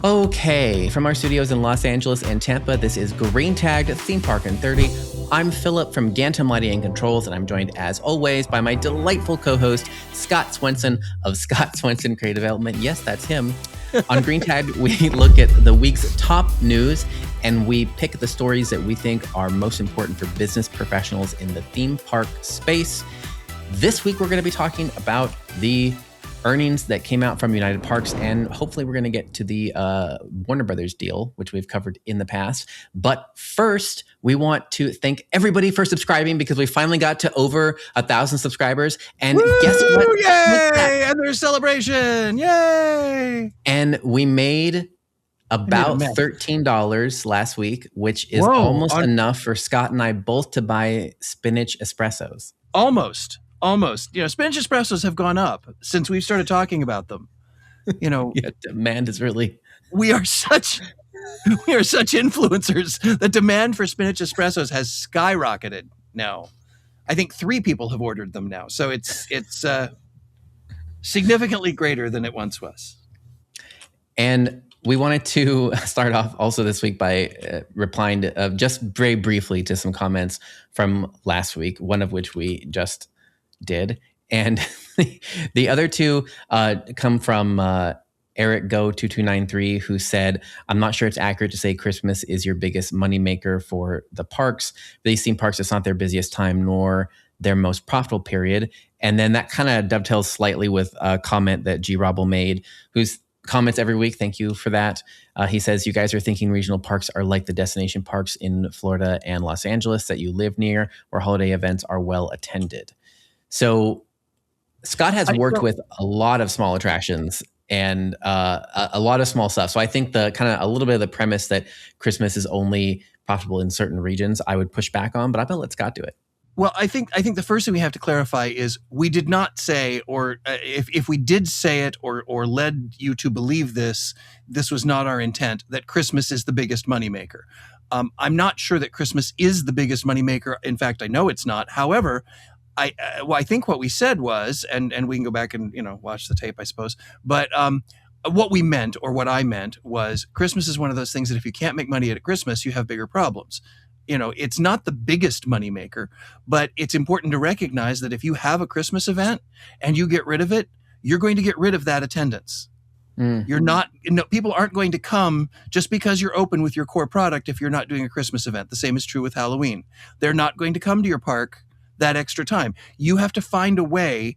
Okay, from our studios in Los Angeles and Tampa, this is Green Tagged Theme Park in 30. I'm Philip from Gantom Lighting and Controls, and I'm joined, as always, by my delightful co-host, Scott Swenson of Scott Swenson Creative Development. Yes, that's him. On Green Tagged, we look at the week's top news, and we pick the stories that we think are most important for business professionals in the theme park space. This week, we're going to be talking about the earnings that came out from United Parks, and hopefully we're going to get to the Warner Brothers deal, which we've covered in the past. But first, we want to thank everybody for subscribing, because we finally got to over 1,000 subscribers. And guess what? Yay! And there's celebration! Yay! And we made about $13 last week, which is almost enough for Scott and I both to buy spinach espressos. Almost. Spinach espressos have gone up since we've started talking about them. Yeah, demand is really. We are such influencers. The demand for spinach espressos has skyrocketed now. I think 3 people have ordered them now, so it's significantly greater than it once was. And we wanted to start off also this week by replying to, just very briefly to some comments from last week, one of which we just did. And the other two come from Eric Go 2293, who said, I'm not sure it's accurate to say Christmas is your biggest moneymaker for the parks. These theme parks, it's not their busiest time nor their most profitable period. And then that kind of dovetails slightly with a comment that G. Robble made, who's comments every week. Thank you for that. He says, you guys are thinking regional parks are like the destination parks in Florida and Los Angeles that you live near, where holiday events are well attended. So Scott has worked with a lot of small attractions and a lot of small stuff. So I think the kind of a little bit of the premise that Christmas is only profitable in certain regions, I would push back on, but I'm going to let Scott do it. Well, I think the first thing we have to clarify is we did not say, or if we did say it or led you to believe this was not our intent, that Christmas is the biggest moneymaker. I'm not sure that Christmas is the biggest moneymaker. In fact, I know it's not. However, I think what we said was, and we can go back and watch the tape, I suppose. But what we meant, or what I meant, was Christmas is one of those things that if you can't make money at Christmas, you have bigger problems. It's not the biggest moneymaker, but it's important to recognize that if you have a Christmas event and you get rid of it, you're going to get rid of that attendance. You're not. People aren't going to come just because you're open with your core product if you're not doing a Christmas event. The same is true with Halloween. They're not going to come to your park that extra time. You have to find a way.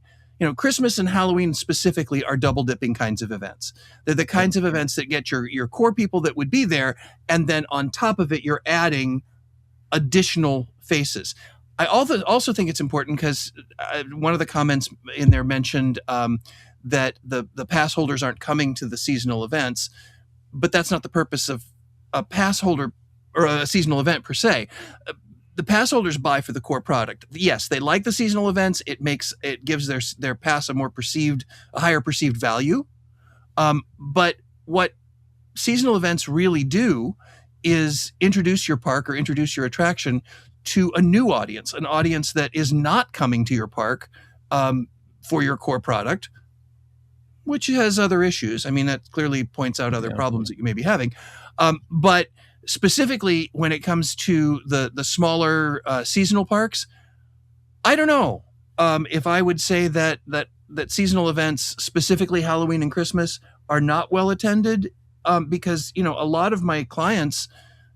Christmas and Halloween specifically are double dipping kinds of events. They're the kinds of events that get your core people that would be there, and then on top of it, you're adding additional faces. I also think it's important because one of the comments in there mentioned that the pass holders aren't coming to the seasonal events, but that's not the purpose of a pass holder or a seasonal event per se. The pass holders buy for the core product. Yes, they like the seasonal events. It gives their pass a higher perceived value. But what seasonal events really do is introduce your park or introduce your attraction to a new audience, an audience that is not coming to your park for your core product, which has other issues. I mean, that clearly points out other problems that you may be having. But specifically when it comes to the smaller seasonal parks, I don't know if I would say that seasonal events, specifically Halloween and Christmas, are not well attended because a lot of my clients,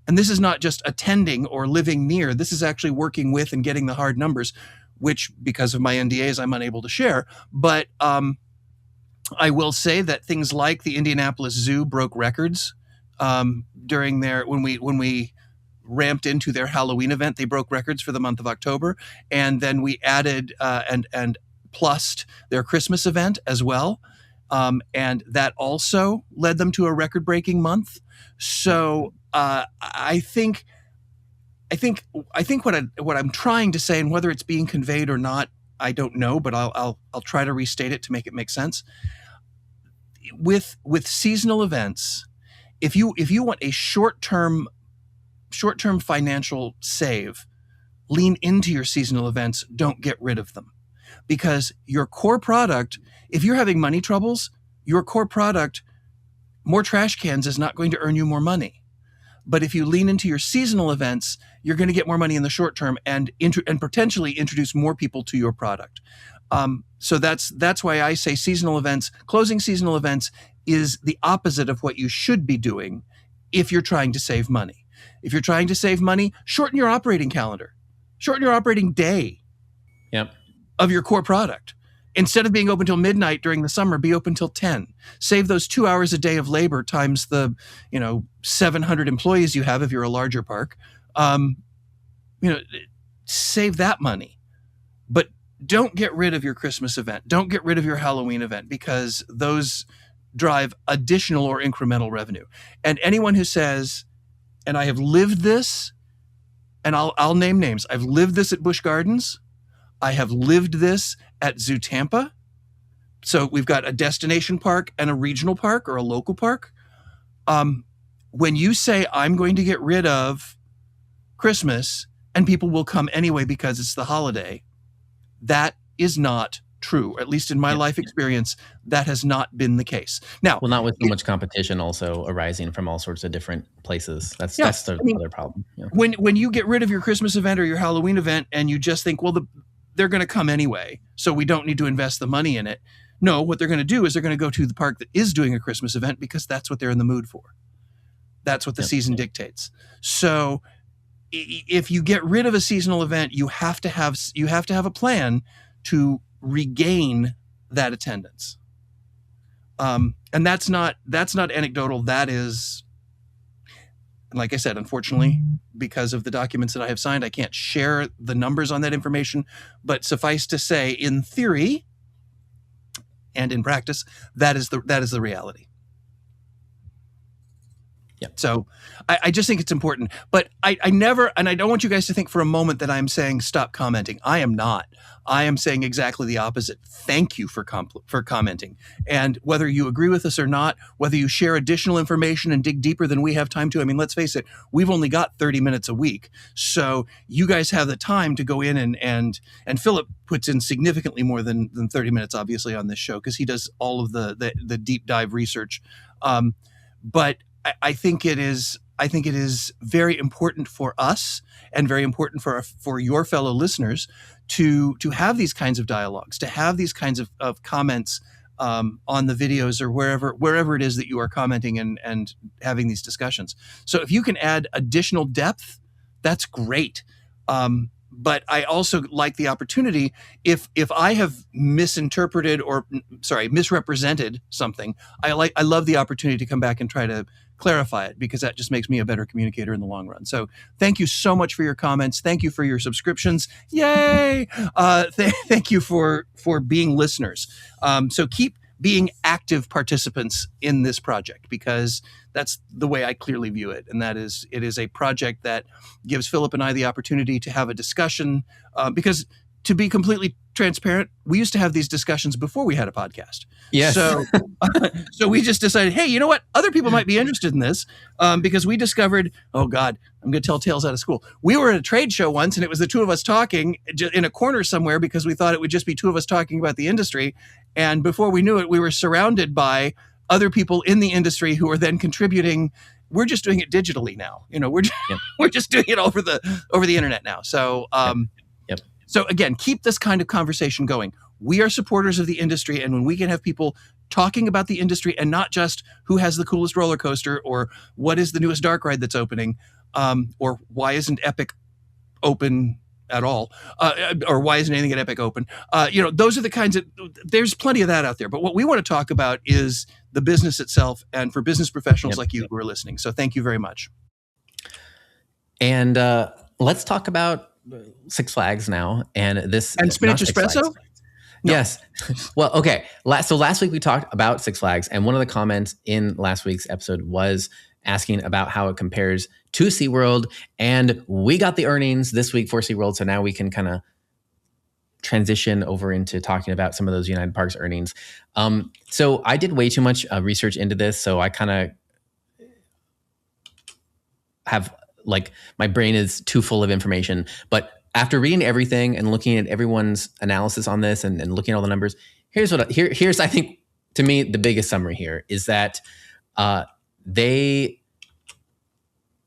and this is not just attending or living near, this is actually working with and getting the hard numbers, which because of my NDAs I'm unable to share. But I will say that things like the Indianapolis Zoo broke records during when we ramped into their Halloween event. They broke records for the month of October, and then we added and plussed their Christmas event as well, and that also led them to a record-breaking month. So I think what I'm trying to say, and whether it's being conveyed or not, I don't know, but I'll try to restate it to make it make sense. With seasonal events, if you want a short-term financial save, lean into your seasonal events. Don't get rid of them, because your core product, if you're having money troubles, your core product more trash cans is not going to earn you more money. But if you lean into your seasonal events, you're going to get more money in the short term and potentially introduce more people to your product. So that's why I say seasonal events, closing seasonal events is the opposite of what you should be doing if you're trying to save money. If you're trying to save money, shorten your operating calendar, shorten your operating day of your core product. Instead of being open till midnight during the summer, be open till 10. Save those 2 hours a day of labor times the 700 employees you have if you're a larger park. Save that money. But don't get rid of your Christmas event. Don't get rid of your Halloween event, because those drive additional or incremental revenue. And anyone who says, and I have lived this, and I'll name names. I've lived this at Busch Gardens. I have lived this at Zoo Tampa. So we've got a destination park and a regional park or a local park. When you say, I'm going to get rid of Christmas and people will come anyway because it's the holiday, that is not true. At least in my life experience, that has not been the case. Now, well, not with so much competition also arising from all sorts of different places. That's the other problem. Yeah. When you get rid of your Christmas event or your Halloween event and you just think, well, they're going to come anyway, so we don't need to invest the money in it. No, what they're going to do is they're going to go to the park that is doing a Christmas event because that's what they're in the mood for. That's what the season dictates. So if you get rid of a seasonal event, you have to have a plan to regain that attendance. And that's not anecdotal. That is, like I said, unfortunately, because of the documents that I have signed, I can't share the numbers on that information. But suffice to say, in theory and in practice, that is the reality. Yeah. So I just think it's important. But I never, and I don't want you guys to think for a moment that I'm saying stop commenting. I am not. I am saying exactly the opposite. Thank you for commenting. And whether you agree with us or not, whether you share additional information and dig deeper than we have time to, I mean, let's face it, we've only got 30 minutes a week. So you guys have the time to go in and Philip puts in significantly more than 30 minutes, obviously, on this show, because he does all of the deep dive research. But I think it is very important for us and very important for your fellow listeners to have these kinds of dialogues, to have these kinds of comments on the videos or wherever it is that you are commenting and having these discussions. So if you can add additional depth, that's great. But I also like the opportunity, if I have misrepresented something, I love the opportunity to come back and try to clarify it, because that just makes me a better communicator in the long run. So thank you so much for your comments. Thank you for your subscriptions. Yay! Thank you for being listeners. So keep being active participants in this project, because that's the way I clearly view it. And that is, it is a project that gives Philip and I the opportunity to have a discussion, because to be completely transparent, we used to have these discussions before we had a podcast. Yes. So we just decided, hey, you know what? Other people might be interested in this, because we discovered, oh God, I'm going to tell tales out of school. We were at a trade show once, and it was the two of us talking in a corner somewhere, because we thought it would just be two of us talking about the industry. And before we knew it, we were surrounded by other people in the industry who are then contributing. We're just doing it digitally now. We're just doing it over the internet now. So, So again, keep this kind of conversation going. We are supporters of the industry, and when we can have people talking about the industry and not just who has the coolest roller coaster or what is the newest dark ride that's opening, or why isn't Epic open at all, or why isn't anything at Epic open? Those are the kinds of, there's plenty of that out there. But what we want to talk about is the business itself, and for business professionals like you who are listening. So thank you very much. And let's talk about Six Flags now, and spinach espresso. No. Yes. Well, okay. So last week we talked about Six Flags, and one of the comments in last week's episode was asking about how it compares to SeaWorld, and we got the earnings this week for SeaWorld, so now we can kind of transition over into talking about some of those United Parks earnings. So I did way too much research into this, so I kind of have, like, my brain is too full of information. But after reading everything and looking at everyone's analysis on this and looking at all the numbers, here's I think, to me, the biggest summary here is that They,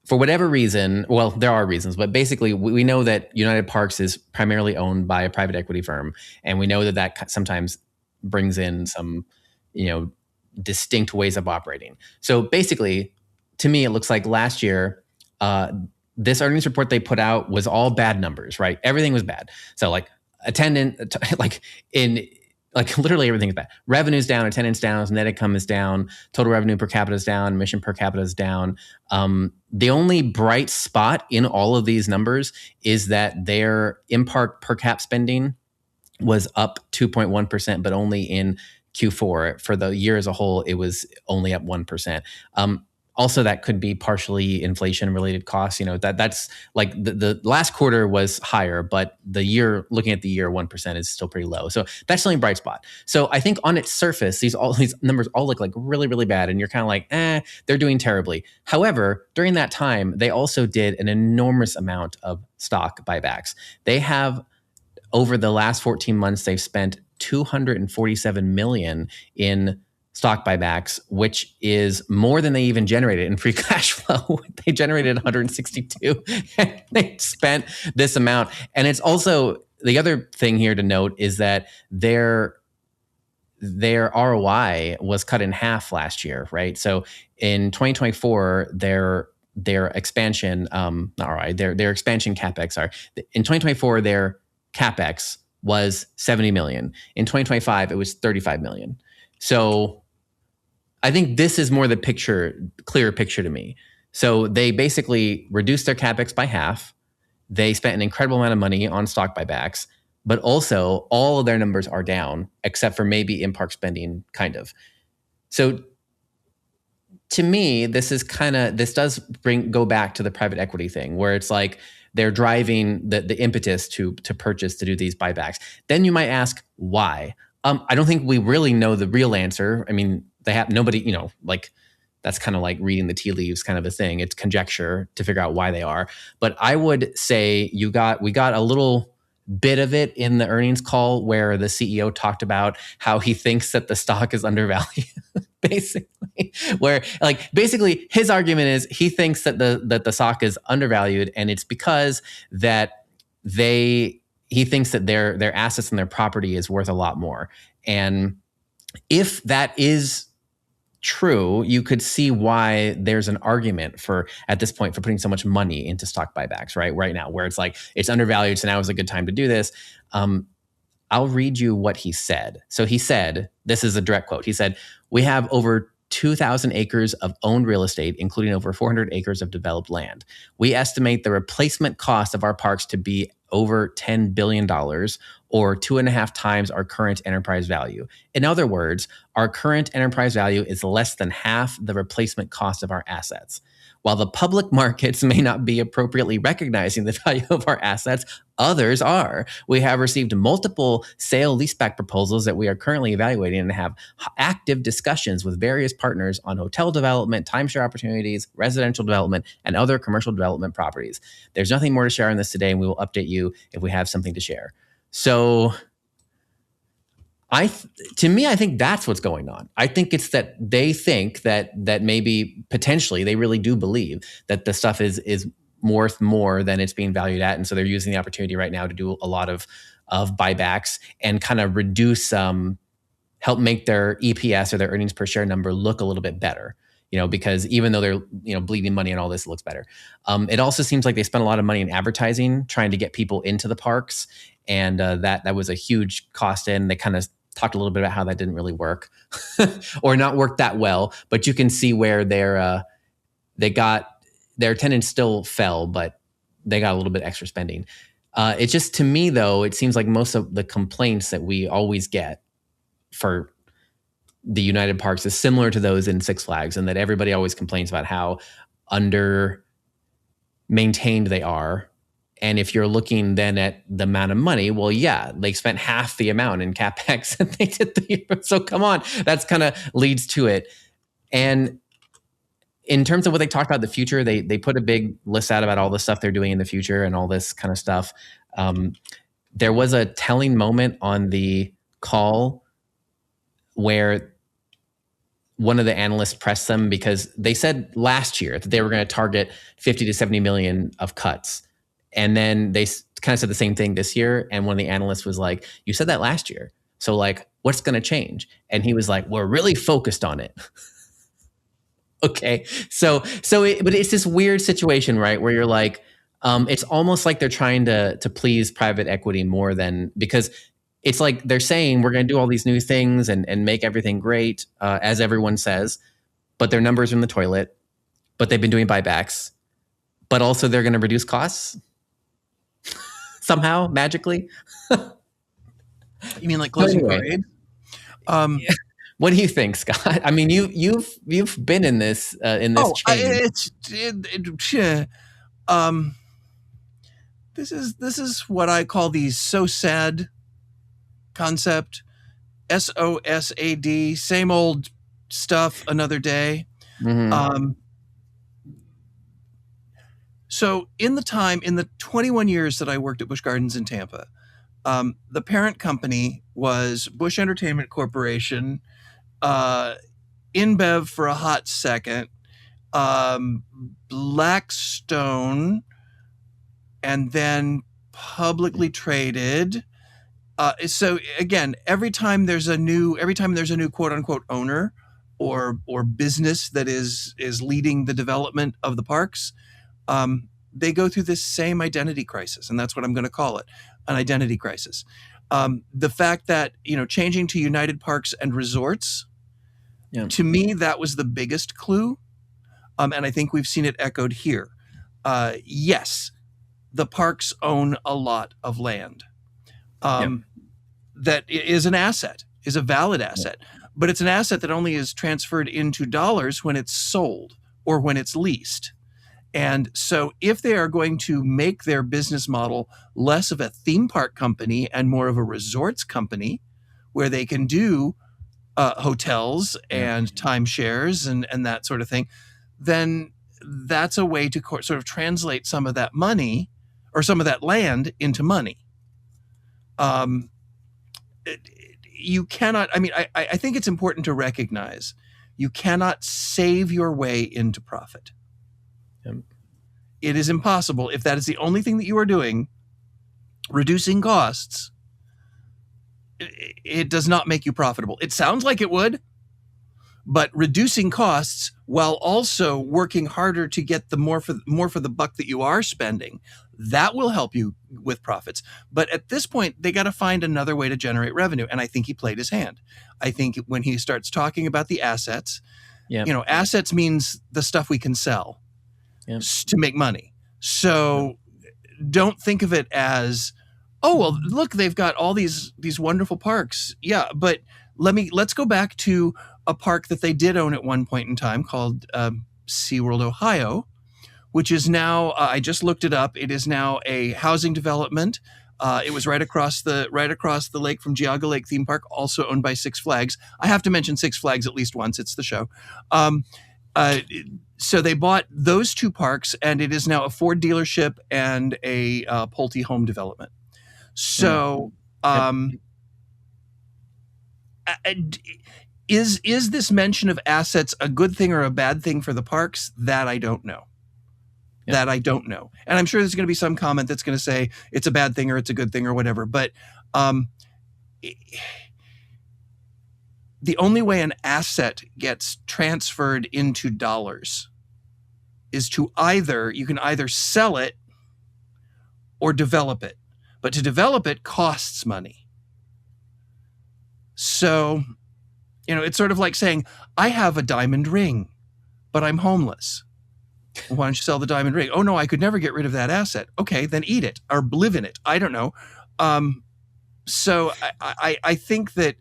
for whatever reason, well, there are reasons, but basically we know that United Parks is primarily owned by a private equity firm, and we know that that sometimes brings in some, distinct ways of operating. So basically, to me, it looks like last year, this earnings report they put out was all bad numbers, right? Everything was bad. So like attendance, like literally everything is bad. Revenue's down, attendance down, net income is down, total revenue per capita is down, mission per capita is down. The only bright spot in all of these numbers is that their in-park per cap spending was up 2.1%, but only in Q4. For the year as a whole, it was only up 1%. Also, that could be partially inflation-related costs. That's like the last quarter was higher, but the year, looking at the year, 1% is still pretty low. So that's the only bright spot. So I think on its surface, all these numbers all look like really, really bad, and you're kind of like, they're doing terribly. However, during that time, they also did an enormous amount of stock buybacks. They have, over the last 14 months, they've spent $247 million in stock buybacks, which is more than they even generated in free cash flow. They generated 162 and they spent this amount. And it's also, the other thing here to note is that their ROI was cut in half last year, right? So in 2024, their expansion, not ROI, their expansion CapEx in 2024, their CapEx was 70 million. In 2025, it was 35 million. So I think this is more the clearer picture to me. So they basically reduced their CapEx by half. They spent an incredible amount of money on stock buybacks, but also all of their numbers are down, except for maybe in-park spending, kind of. So to me, this does go back to the private equity thing, where it's like they're driving the impetus to purchase, to do these buybacks. Then you might ask, why? I don't think we really know the real answer. I mean, they have nobody, like that's kind of like reading the tea leaves kind of a thing. It's conjecture to figure out why they are. But I would say we got a little bit of it in the earnings call where the CEO talked about how he thinks that the stock is undervalued. Basically, basically his argument is he thinks that the stock is undervalued, and it's because that he thinks that their assets and their property is worth a lot more. And if that is true, you could see why there's an argument at this point for putting so much money into stock buybacks, right now, where it's like it's undervalued, so now is a good time to do this. I'll read you what he said. So he said, this is a direct quote. He said, "We have over 2,000 acres of owned real estate, including over 400 acres of developed land. We estimate the replacement cost of our parks to be over $10 billion, or 2.5 times our current enterprise value. In other words, our current enterprise value is less than half the replacement cost of our assets. While the public markets may not be appropriately recognizing the value of our assets, others are. We have received multiple sale leaseback proposals that we are currently evaluating and have active discussions with various partners on hotel development, timeshare opportunities, residential development, and other commercial development properties. There's nothing more to share on this today, and we will update you if we have something to share." So to me, I think that's what's going on. I think it's that they think that maybe potentially they really do believe that the stuff is worth more than it's being valued at, and so they're using the opportunity right now to do a lot of buybacks and kind of reduce, help make their EPS or their earnings per share number look a little bit better. Because even though they're bleeding money and all this, it looks better. It also seems like they spent a lot of money in advertising, trying to get people into the parks, and that was a huge cost. And they kind of talked a little bit about how that didn't really work, or not work that well. But you can see where their attendance still fell, but they got a little bit extra spending. It's just, to me though, it seems like most of the complaints that we always get for the United Parks is similar to those in Six Flags, and that everybody always complains about how under maintained they are. And if you're looking then at the amount of money, well, yeah, they spent half the amount in CapEx and they did the year. So come on, that's kind of leads to it. And in terms of what they talked about the future, they put a big list out about all the stuff they're doing in the future and all this kind of stuff. There was a telling moment on the call where one of the analysts pressed them because they said last year that they were going to target 50 to 70 million of cuts. And then they kind of said the same thing this year. And one of the analysts was like, you said that last year. So like, what's going to change? And he was like, we're really focused on it. Okay. But it's this weird situation, right? Where you're like, it's almost like they're trying to please private equity more than, because it's like they're saying we're going to do all these new things and make everything great, as everyone says, but their numbers are in the toilet, but they've been doing buybacks, but also they're going to reduce costs somehow, magically. You mean like closing parades? What do you think, Scott? I mean, you've been in this chain. This is what I call the so sad concept. SOSAD, same old stuff, another day. Mm-hmm. So in the 21 years that I worked at Busch Gardens in Tampa, the parent company was Busch Entertainment Corporation, InBev for a hot second, Blackstone, and then publicly traded. So again, every time there's a new quote unquote owner or business that is leading the development of the parks, they go through this same identity crisis, and that's what I'm going to call it, an identity crisis. The fact that, changing to United Parks and Resorts, to me, that was the biggest clue. And I think we've seen it echoed here. Yes, the parks own a lot of land. That is an asset, is a valid asset, but it's an asset that only is transferred into dollars when it's sold or when it's leased. And so if they are going to make their business model less of a theme park company and more of a resorts company where they can do hotels and timeshares and that sort of thing, then that's a way to sort of translate some of that money or some of that land into money. You cannot, I think it's important to recognize you cannot save your way into profit. It is impossible. If that is the only thing that you are doing, reducing costs, it does not make you profitable. It sounds like it would, but reducing costs while also working harder to get the more for the buck that you are spending, that will help you with profits. But at this point, they got to find another way to generate revenue. And I think he played his hand. I think when he starts talking about the assets, assets means the stuff we can sell to make money. So don't think of it as, oh, well, look, they've got all these wonderful parks. Yeah, but let's go back to a park that they did own at one point in time called SeaWorld, Ohio, which is now, I just looked it up, it is now a housing development. It was right across the lake from Geauga Lake Theme Park, also owned by Six Flags. I have to mention Six Flags at least once. It's the show. So they bought those two parks, and it is now a Ford dealership and a Pulte home development. So is this mention of assets a good thing or a bad thing for the parks? That I don't know. That I don't know. And I'm sure there's going to be some comment that's going to say it's a bad thing or it's a good thing or whatever. But the only way an asset gets transferred into dollars is you can either sell it or develop it. But to develop it costs money. So, it's sort of like saying, I have a diamond ring, but I'm homeless. Why don't you sell the diamond ring? Oh, no, I could never get rid of that asset. Okay, then eat it or live in it. I don't know. So I think that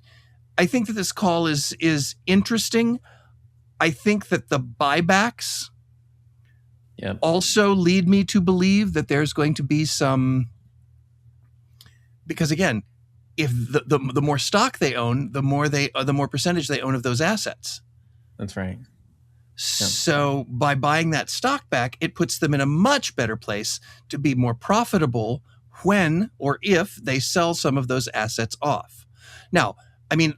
this call is interesting. I think that the buybacks also lead me to believe that there's going to be some, because again, if the more stock they own, the more percentage they own of those assets. That's right. So by buying that stock back, it puts them in a much better place to be more profitable when or if they sell some of those assets off. Now,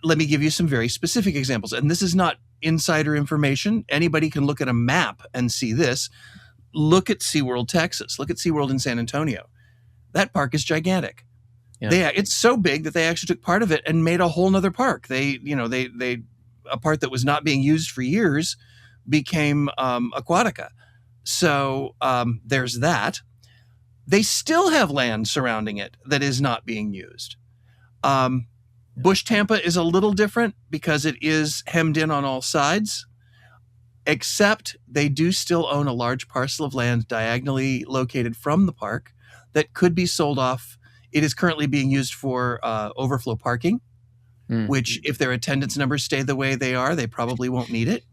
let me give you some very specific examples. And this is not insider information. Anybody can look at a map and see this. Look at SeaWorld, Texas. Look at SeaWorld in San Antonio. That park is gigantic. Yeah. It's so big that they actually took part of it and made a whole nother park. They a part that was not being used for years became Aquatica. So there's that. They still have land surrounding it that is not being used. Bush Tampa is a little different because it is hemmed in on all sides, except they do still own a large parcel of land diagonally located from the park that could be sold off. It is currently being used for overflow parking, which if their attendance numbers stay the way they are, they probably won't need it.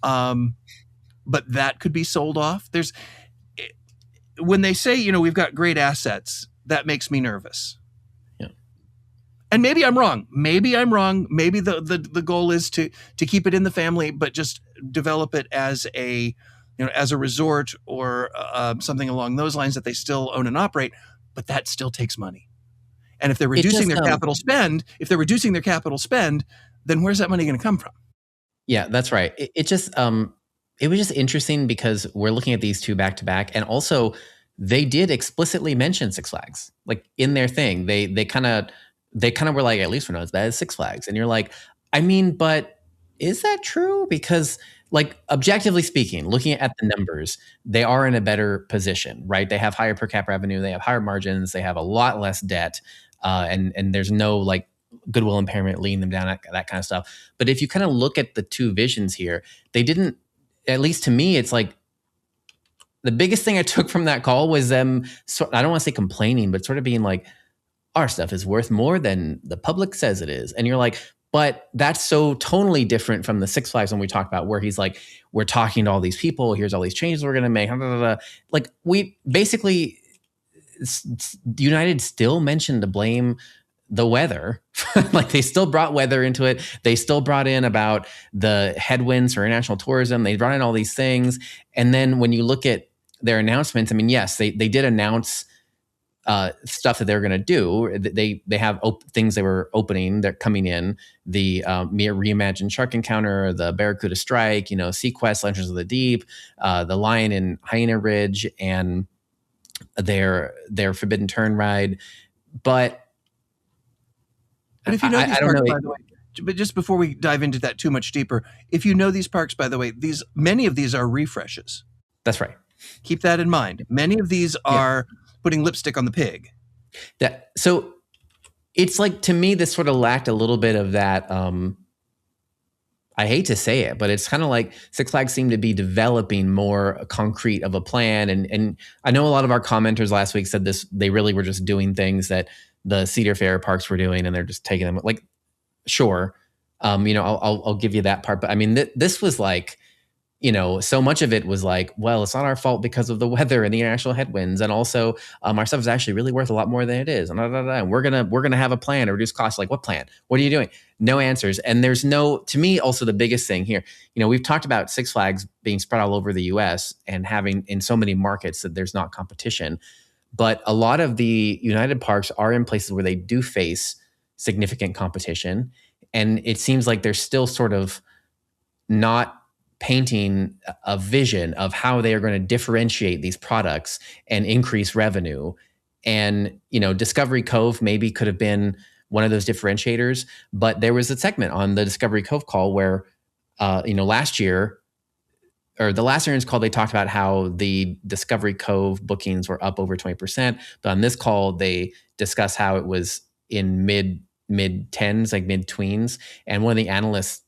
But that could be sold off. When they say, we've got great assets, that makes me nervous. Yeah. And maybe I'm wrong. Maybe the goal is to keep it in the family, but just develop it as a resort or something along those lines that they still own and operate. But that still takes money. And if they're reducing their capital spend, then where's that money going to come from? Yeah, that's right. It was just interesting because we're looking at these two back to back, and also they did explicitly mention Six Flags, like in their thing. They kind of were like, at least we know it's that is Six Flags, and you're like, I mean, but is that true? Because like objectively speaking, looking at the numbers, they are in a better position, right? They have higher per cap revenue, they have higher margins, they have a lot less debt, and there's no like goodwill impairment leading them down, that kind of stuff. But if you kind of look at the two visions here, they didn't. At least to me, it's like the biggest thing I took from that call was them. I don't want to say complaining, but sort of being like, our stuff is worth more than the public says it is. And you're like, but that's so totally different from the Six Flags when we talk about where he's like, we're talking to all these people. Here's all these changes we're going to make. Blah, blah, blah. Like we basically, United still mentioned to blame the weather. Like they still brought weather into it. They still brought in about the headwinds for international tourism. They brought in all these things. And then when you look at their announcements, I mean, yes, they did announce stuff that they're going to do. They have things they were opening. They're coming in. The reimagined Shark Encounter, the Barracuda Strike, Sequest, Legends of the Deep, the Lion and Hyena Ridge, and their Forbidden Turn ride. But if you know these parks, by the way, but just before we dive into that too much deeper, if you know these parks, by the way, many of these are refreshes. That's right. Keep that in mind. Many of these are putting lipstick on the pig. So it's like, to me, this sort of lacked a little bit of that. I hate to say it, but it's kind of like Six Flags seemed to be developing more concrete of a plan. And I know a lot of our commenters last week said this, they really were just doing things that the Cedar Fair parks were doing, and they're just taking them. Like, sure, I'll give you that part. But I mean, this was like, so much of it was like, well, it's not our fault because of the weather and the international headwinds, and also our stuff is actually really worth a lot more than it is, and we're gonna have a plan to reduce costs. Like, what plan? What are you doing? No answers. And there's no. To me, also the biggest thing here, we've talked about Six Flags being spread all over the U.S. and having in so many markets that there's not competition. But a lot of the United parks are in places where they do face significant competition. And it seems like they're still sort of not painting a vision of how they are going to differentiate these products and increase revenue. And, Discovery Cove maybe could have been one of those differentiators. But there was a segment on the Discovery Cove call where, last year, or the last earnings call, they talked about how the Discovery Cove bookings were up over 20%. But on this call, they discussed how it was in mid tens, like mid tweens. And one of the analysts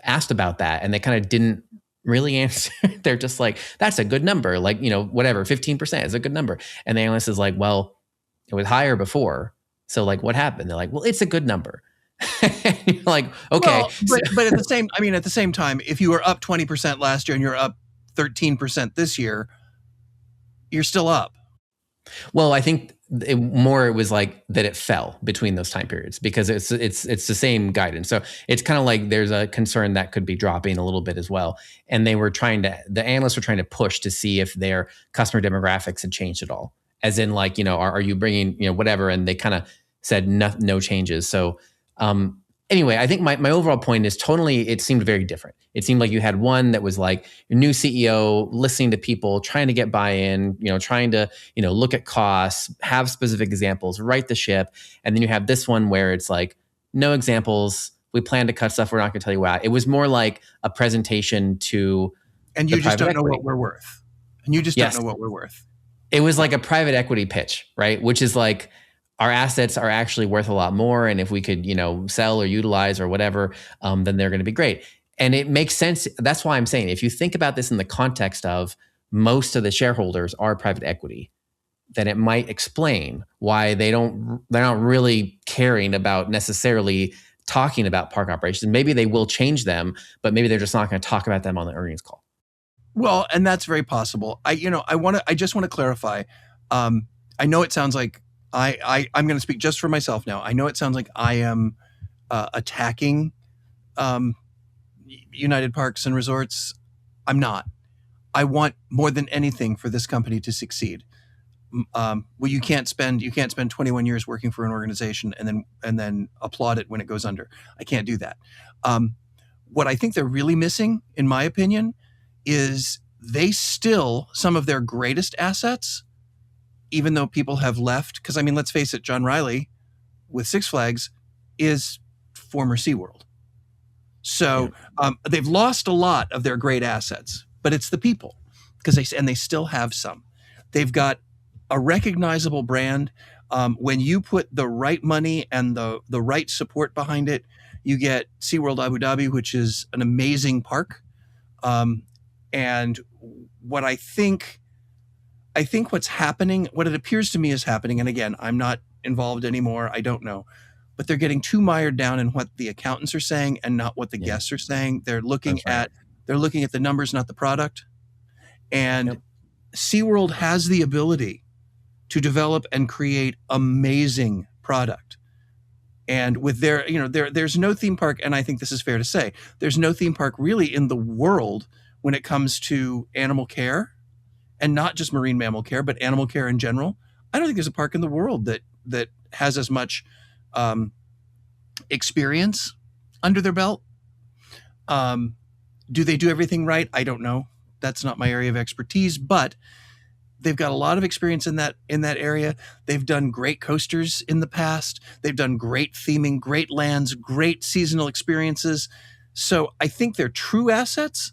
asked about that, and they kind of didn't really answer. They're just like, that's a good number. Like, whatever, 15% is a good number. And the analyst is like, well, it was higher before. So like, what happened? They're like, well, it's a good number. You're like, okay. Well, but at the same time, if you were up 20% last year and you're up 13% this year, you're still up. Well, I think it was like that it fell between those time periods because it's the same guidance. So it's kind of like there's a concern that could be dropping a little bit as well. And the analysts were trying to push to see if their customer demographics had changed at all. As in like, are you bringing, whatever. And they kind of said no changes. So anyway, I think my overall point is totally, it seemed very different. It seemed like you had one that was like your new CEO listening to people, trying to get buy-in, trying to, look at costs, have specific examples, right the ship. And then you have this one where it's like, no examples. We plan to cut stuff. We're not going to tell you why. It was more like a presentation to And the you just private don't know equity. what we're worth. And you just Yes. don't know what we're worth. It was like a private equity pitch, right? Which is like, our assets are actually worth a lot more. And if we could, sell or utilize or whatever, then they're going to be great. And it makes sense. That's why I'm saying, if you think about this in the context of most of the shareholders are private equity, then it might explain why they're not really caring about necessarily talking about park operations. Maybe they will change them, but maybe they're just not going to talk about them on the earnings call. Well, and that's very possible. I just want to clarify. I know it sounds like I'm going to speak just for myself now. I know it sounds like I am attacking United Parks and Resorts. I'm not. I want more than anything for this company to succeed. Well, you can't spend 21 years working for an organization and then applaud it when it goes under. I can't do that. What I think they're really missing, in my opinion, is some of their greatest assets, even though people have left, because let's face it, John Riley with Six Flags is former SeaWorld. So they've lost a lot of their great assets, but it's the people, because they still have some. They've got a recognizable brand. When you put the right money and the right support behind it, you get SeaWorld Abu Dhabi, which is an amazing park. And what I think what's happening, what it appears to me is happening, and again, I'm not involved anymore, I don't know, but they're getting too mired down in what the accountants are saying and not what the guests are saying. They're looking at the numbers, not the product. And SeaWorld has the ability to develop and create amazing product. And with there's no theme park, and I think this is fair to say, there's no theme park really in the world when it comes to animal care, and not just marine mammal care, but animal care in general. I don't think there's a park in the world that has as much experience under their belt. Do they do everything right? I don't know. That's not my area of expertise, but they've got a lot of experience in that area. They've done great coasters in the past. They've done great theming, great lands, great seasonal experiences. So I think their true assets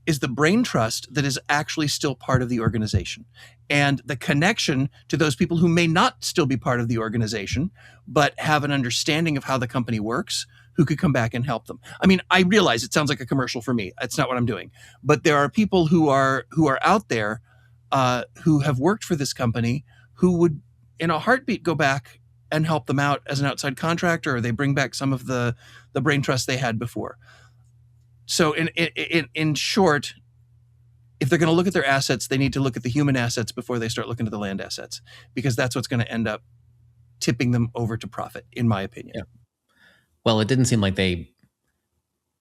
is the brain trust that is actually still part of the organization, and the connection to those people who may not still be part of the organization, but have an understanding of how the company works, who could come back and help them. I realize it sounds like a commercial for me. That's not what I'm doing. But there are people who are out there who have worked for this company who would, in a heartbeat, go back and help them out as an outside contractor, or they bring back some of the brain trust they had before. So in short, if they're going to look at their assets, they need to look at the human assets before they start looking at the land assets, because that's what's going to end up tipping them over to profit, in my opinion. Yeah. Well, it didn't seem like they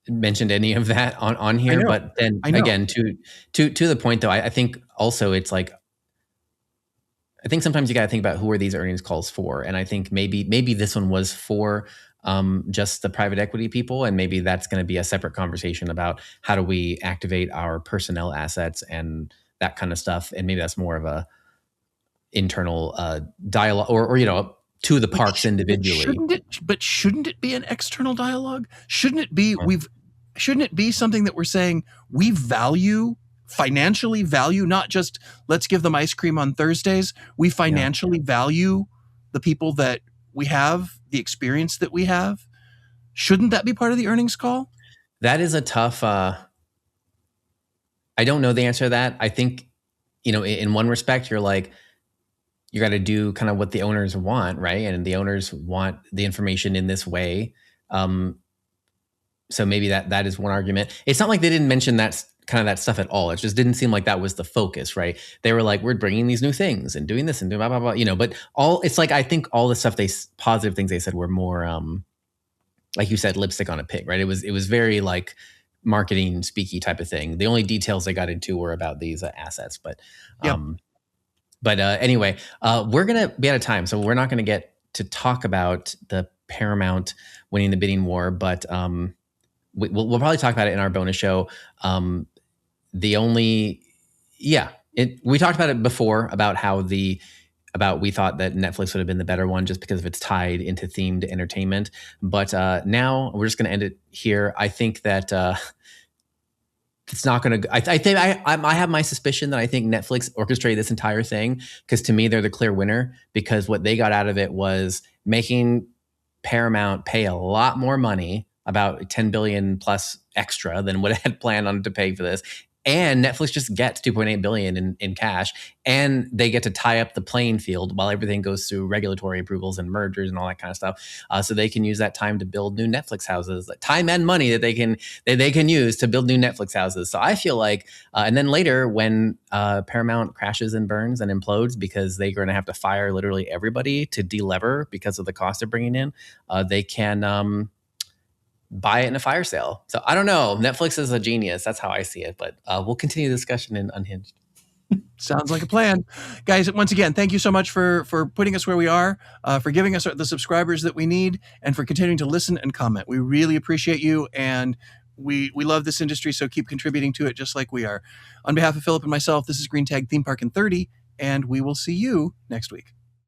mentioned any of that on here, but then again, to the point though, I think also it's like, I think sometimes you got to think about who are these earnings calls for, and I think maybe this one was for just the private equity people, and maybe that's going to be a separate conversation about how do we activate our personnel assets and that kind of stuff, and maybe that's more of a internal dialogue, or to the parks individually. Shouldn't it be an external dialogue? Shouldn't it be something that we're saying we financially value, not just let's give them ice cream on Thursdays. We financially value the people that we have, the experience that we have. Shouldn't that be part of the earnings call? That is a tough, I don't know the answer to that. I think, in one respect, you're like, you got to do kind of what the owners want, right? And the owners want the information in this way. So maybe that is one argument. It's not like they didn't mention that stuff at all. It just didn't seem like that was the focus, right? They were like, we're bringing these new things and doing this and doing blah, blah, blah, but it's like, I think all the stuff positive things they said were more, like you said, lipstick on a pig, right? It was very like marketing speaky type of thing. The only details they got into were about these assets, but anyway, we're going to be out of time. So we're not going to get to talk about the Paramount winning the bidding war, but we'll probably talk about it in our bonus show. The only, yeah, we talked about it before about how we thought that Netflix would have been the better one just because of it's tied into themed entertainment. But now we're just going to end it here. I think that it's not going to. I think I have my suspicion that I think Netflix orchestrated this entire thing because to me they're the clear winner because what they got out of it was making Paramount pay a lot more money, about 10 billion plus extra than what it had planned on to pay for this. And Netflix just gets 2.8 billion in cash, and they get to tie up the playing field while everything goes through regulatory approvals and mergers and all that kind of stuff. So they can use that time to build new Netflix houses, like time and money that they can use to build new Netflix houses. So I feel like, and then later when Paramount crashes and burns and implodes because they're going to have to fire literally everybody to delever because of the cost of bringing in, they can buy it in a fire sale. So I don't know. Netflix is a genius. That's how I see it. But we'll continue the discussion in Unhinged. Sounds like a plan. Guys, once again, thank you so much for putting us where we are, for giving us the subscribers that we need, and for continuing to listen and comment. We really appreciate you, and we love this industry, so keep contributing to it just like we are. On behalf of Philip and myself, this is Green Tag Theme Park in 30, and we will see you next week.